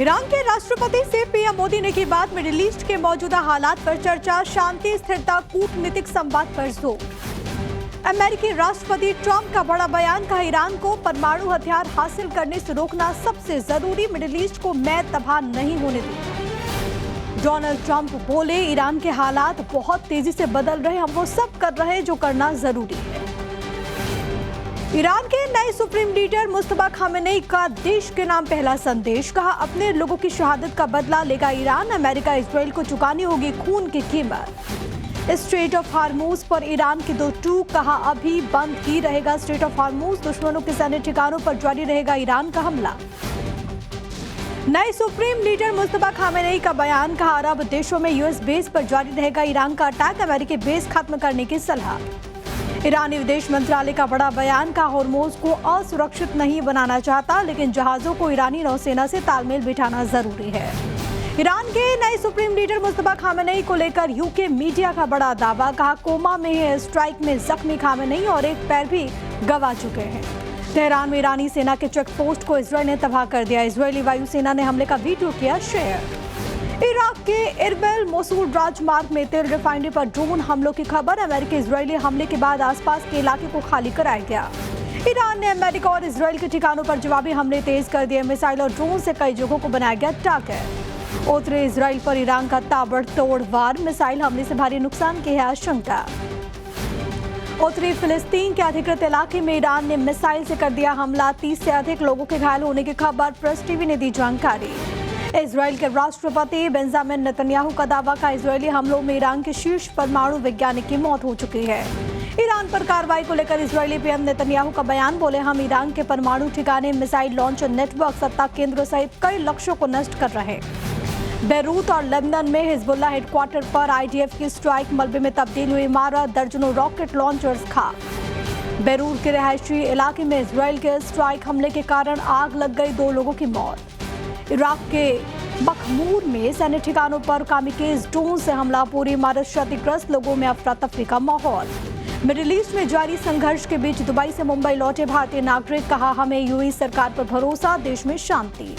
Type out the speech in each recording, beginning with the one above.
Iran के राष्ट्रपति से पीएम मोदी ने की बात। मिडिल ईस्ट के मौजूदा हालात पर चर्चा, शांति स्थिरता कूटनीतिक संवाद पर जोर। अमेरिकी राष्ट्रपति ट्रंप का बड़ा बयान, कहा ईरान को परमाणु हथियार हासिल करने से रोकना सबसे जरूरी, मिडिल ईस्ट को मैं तबाह नहीं होने दूंगा। डोनाल्ड ट्रंप बोले, ईरान के हालात बहुत तेजी से बदल रहे, हम वो सब कर रहे हैं जो करना जरूरी है। ईरान के नए सुप्रीम लीडर मुस्तफा खामेनेई का देश के नाम पहला संदेश, कहा अपने लोगों की शहादत का बदला लेगा ईरान, अमेरिका इजराइल को चुकानी होगी खून की कीमत। स्ट्रेट ऑफ हार्मूज पर ईरान की 2 टूक, कहा अभी बंद ही रहेगा स्ट्रेट ऑफ हार्मूज, दुश्मनों के सैन्य ठिकानों पर जारी रहेगा ईरान का हमला। नए सुप्रीम लीडर मुस्तफा खामेनेई का बयान, कहा अरब देशों में यूएस बेस पर जारी रहेगा ईरान का अटैक, अमेरिकी बेस खत्म करने की सलाह। ईरानी विदेश मंत्रालय का बड़ा बयान, का हॉर्मोज को असुरक्षित नहीं बनाना चाहता, लेकिन जहाजों को ईरानी नौसेना से तालमेल बिठाना जरूरी है। ईरान के नए सुप्रीम लीडर मुस्तफा खामेनेई को लेकर यूके मीडिया का बड़ा दावा, कहा कोमा में है, स्ट्राइक में जख्मी खामेनेई और एक पैर भी गंवा चुके हैं। तेहरान में ईरानी सेना के चेक पोस्ट को इजराइल ने तबाह कर दिया, इजरायली वायुसेना ने हमले का वीडियो किया शेयर। इराक के इरबिल मोसूल राजमार्ग में तेल रिफाइनरी पर ड्रोन हमलों की खबर, अमेरिकी इजरायली हमले के बाद आसपास के इलाके को खाली कराया गया। ईरान ने अमेरिका और इजरायल के ठिकानों पर जवाबी हमले तेज कर दिए, मिसाइल और ड्रोन से कई जगहों को बनाया गया टारगेट। उत्तरी इजरायल पर ईरान का ताबड़तोड़ वार, मिसाइल हमले से भारी नुकसान की है आशंका। उत्तरी फिलिस्तीन के अधिकृत इलाके में ईरान ने मिसाइल से कर दिया हमला, 30 से अधिक लोगों के घायल होने की खबर, प्रेस टीवी ने दी जानकारी। इजरायल के राष्ट्रपति बेंजामिन नेतन्याहू का दावा, का इजरायली हमलों में ईरान के शीर्ष परमाणु वैज्ञानिक की मौत हो चुकी है। ईरान पर कार्रवाई को लेकर इजरायली पीएम नेतन्याहू का बयान, बोले हम ईरान के परमाणु ठिकाने, मिसाइल लॉन्चर नेटवर्क, सत्ता केंद्र सहित कई लक्ष्यों को नष्ट कर रहे। बेरूत और लेबनान में हिजबुल्ला हेडक्वार्टर पर आईडीएफ की स्ट्राइक, मलबे में तब्दील हुई इमारत, दर्जनों रॉकेट लॉन्चर्स खाक। बेरूत के रिहायशी इलाके में इजरायल के स्ट्राइक हमले के कारण आग लग गई, 2 लोगों की मौत। इराक के बखमूर में सैन्य ठिकानों पर कामिकेज ड्रोन से हमला, पूरी इमारत क्षतिग्रस्त, लोगों में अफरा तफरी का माहौल। मिडिल ईस्ट में जारी संघर्ष के बीच दुबई से मुंबई लौटे भारतीय नागरिक, कहा हमें यूएई सरकार पर भरोसा, देश में शांति।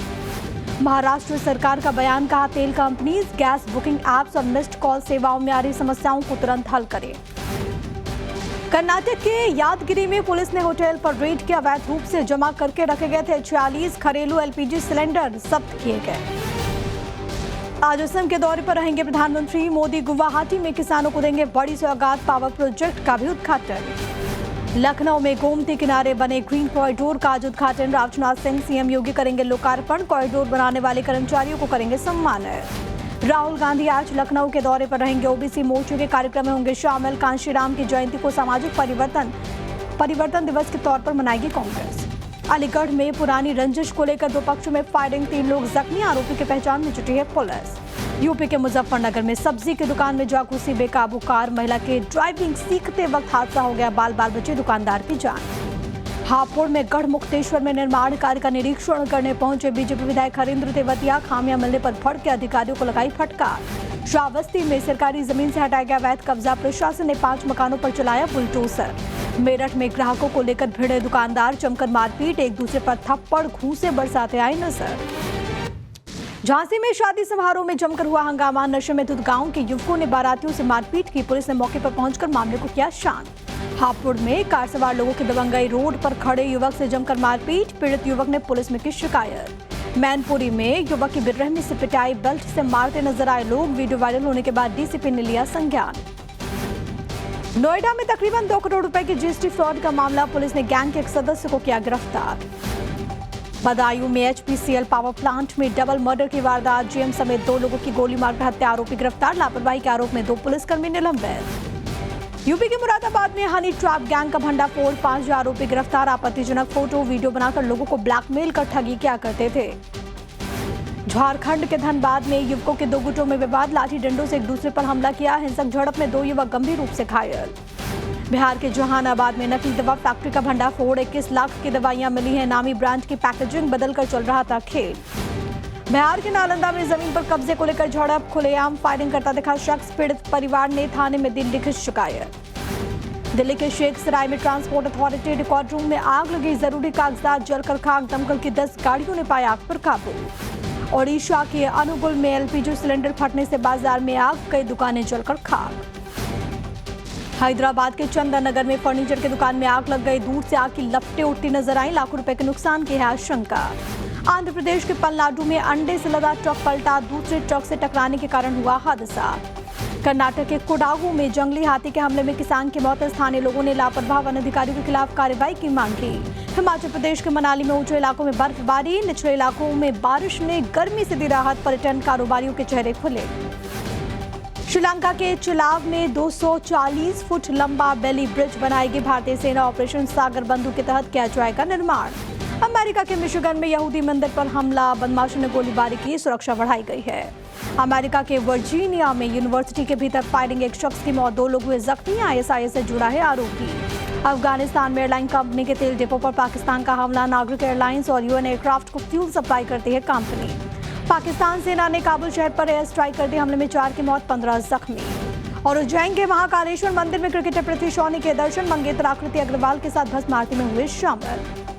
महाराष्ट्र सरकार का बयान, कहा तेल कंपनीज गैस बुकिंग एप्स और मिस्ड कॉल सेवाओं में आ रही समस्याओं को तुरंत हल करें। कर्नाटक के यादगिरी में पुलिस ने होटल पर रेड किया, अवैध रूप से जमा करके रखे गए थे 46 घरेलू एलपीजी सिलेंडर जब्त किए गए। आज असम के दौरे पर रहेंगे प्रधानमंत्री मोदी, गुवाहाटी में किसानों को देंगे बड़ी सौगात, पावर प्रोजेक्ट का भी उद्घाटन। लखनऊ में गोमती किनारे बने ग्रीन कॉरिडोर का आज उद्घाटन, राजनाथ सिंह सीएम योगी करेंगे लोकार्पण, कॉरिडोर बनाने वाले कर्मचारियों को करेंगे सम्मानित। राहुल गांधी आज लखनऊ के दौरे पर रहेंगे, ओबीसी मोर्चे के कार्यक्रम में होंगे शामिल। कांशीराम की जयंती को सामाजिक परिवर्तन दिवस के तौर पर मनाएगी कांग्रेस। अलीगढ़ में पुरानी रंजिश को लेकर 2 पक्षों में फायरिंग, 3 लोग जख्मी, आरोपी की पहचान में जुटी है पुलिस। यूपी के मुजफ्फरनगर में सब्जी की दुकान में जा घुसी बेकाबू कार, महिला के ड्राइविंग सीखते वक्त हादसा हो गया, बाल बचे दुकानदार की जान। हापुड़ में गढ़मुक्तेश्वर में निर्माण कार्य का निरीक्षण करने पहुंचे बीजेपी विधायक हरेंद्र तेवतिया, खामियां मिलने पर भड़के अधिकारियों को लगाई फटकार। श्रावस्ती में सरकारी जमीन से हटाया गया अवैध कब्जा, प्रशासन ने 5 मकानों पर चलाया बुलडोजर। मेरठ में ग्राहकों को लेकर भिड़े दुकानदार, जमकर मारपीट, एक दूसरे पर थप्पड़ घूंसे बरसाते आए नजर। झांसी में शादी समारोह में जमकर हुआ हंगामा, नशे में धुत गांव के युवकों ने बारातियों से मारपीट की, पुलिस ने मौके पर पहुंचकर मामले को किया शांत। हापुड़ में कार सवार लोगों की दबंगई, रोड पर खड़े युवक से जमकर मारपीट, पीड़ित युवक ने पुलिस में की शिकायत। मैनपुरी में युवक की बेरहमी से पिटाई, बेल्ट से मारते नजर आए लोग, वीडियो वायरल होने के बाद डीसीपी ने लिया संज्ञान। नोएडा में तकरीबन 2 करोड़ रुपए की जीएसटी फ्रॉड का मामला, पुलिस ने गैंग के एक सदस्य को किया गिरफ्तार। बदायूं में एचपीसीएल पावर प्लांट में डबल मर्डर की वारदात, जीएम समेत 2 लोगों की गोली मारकर हत्या, आरोपी गिरफ्तार, लापरवाही के आरोप में 2 पुलिसकर्मी निलंबित। यूपी के मुरादाबाद में हनी ट्रैप गैंग का भंडाफोड़, 5 आरोपी गिरफ्तार, आपत्तिजनक फोटो वीडियो बनाकर लोगों को ब्लैकमेल कर ठगी किया करते थे। झारखंड के धनबाद में युवकों के 2 गुटों में विवाद, लाठी डंडों से एक दूसरे पर हमला किया, हिंसक झड़प में 2 युवक गंभीर रूप से घायल। बिहार के जहानाबाद में नकली दवा फैक्ट्री का भंडाफोड़, 21 लाख की दवाइयां मिली हैं, नामी ब्रांड की पैकेजिंग बदलकर चल रहा था खेल। बिहार के नालंदा में जमीन पर कब्जे को लेकर झड़प, खुलेआम फायरिंग करता दिखा शख्स, पीड़ित परिवार ने थाने में दी लिखित शिकायत। दिल्ली के शेख सराय में ट्रांसपोर्ट अथॉरिटी रिकॉर्ड रूम में आग लगी, जरूरी कागजात जलकर खाक, दमकल की 10 गाड़ियों ने पाया आग पर काबू। ओडिशा के अनुगुल में एलपीजी सिलेंडर फटने से बाजार में आग, कई दुकानें जलकर खाक। हैदराबाद के चंदन नगर में फर्नीचर की दुकान में आग लग गई, दूर से आग की लपटें उठती नजर आई, लाखों रुपए के नुकसान की है आशंका। आंध्र प्रदेश के पलनाडु में अंडे से लदा ट्रक पलटा, दूसरे ट्रक से टकराने के कारण हुआ हादसा। कर्नाटक के कोडागु में जंगली हाथी के हमले में किसान की मौत, स्थानीय लोगों ने लापरवाह वन अधिकारियों के खिलाफ कार्रवाई की मांग की। हिमाचल प्रदेश के मनाली में ऊंचे इलाकों में बर्फबारी, निचले इलाकों में बारिश ने गर्मी से दी राहत, पर्यटन कारोबारियों के चेहरे खुले। श्रीलंका के चिलाव में 240 फुट लंबा बेली ब्रिज बनाएगी भारतीय सेना, ऑपरेशन सागर बंधु के तहत किया जाएगा निर्माण। अमेरिका के मिशिगन में यहूदी मंदिर पर हमला, बदमाशों ने गोलीबारी की, सुरक्षा बढ़ाई गई है। अमेरिका के वर्जीनिया में यूनिवर्सिटी के भीतर फायरिंग, एक शख्स की मौत, 2 लोग हुए जख्मी, आईएसआईएस से जुड़ा है आरोपी। अफगानिस्तान में एयरलाइन कंपनी के तेल डिपो पर पाकिस्तान का हमला, नागरिक एयरलाइंस और यूएन एयरक्राफ्ट को फ्यूल सप्लाई करती है कंपनी। पाकिस्तान सेना ने काबुल शहर पर एयर स्ट्राइक कर दी, हमले में 4 की मौत, 15 जख्मी। और उज्जैन के महाकालेश्वर मंदिर में क्रिकेटर पृथ्वी शॉ के दर्शन, मंगेतर आकृति अग्रवाल के साथ भस्म आरती में हुए शामिल।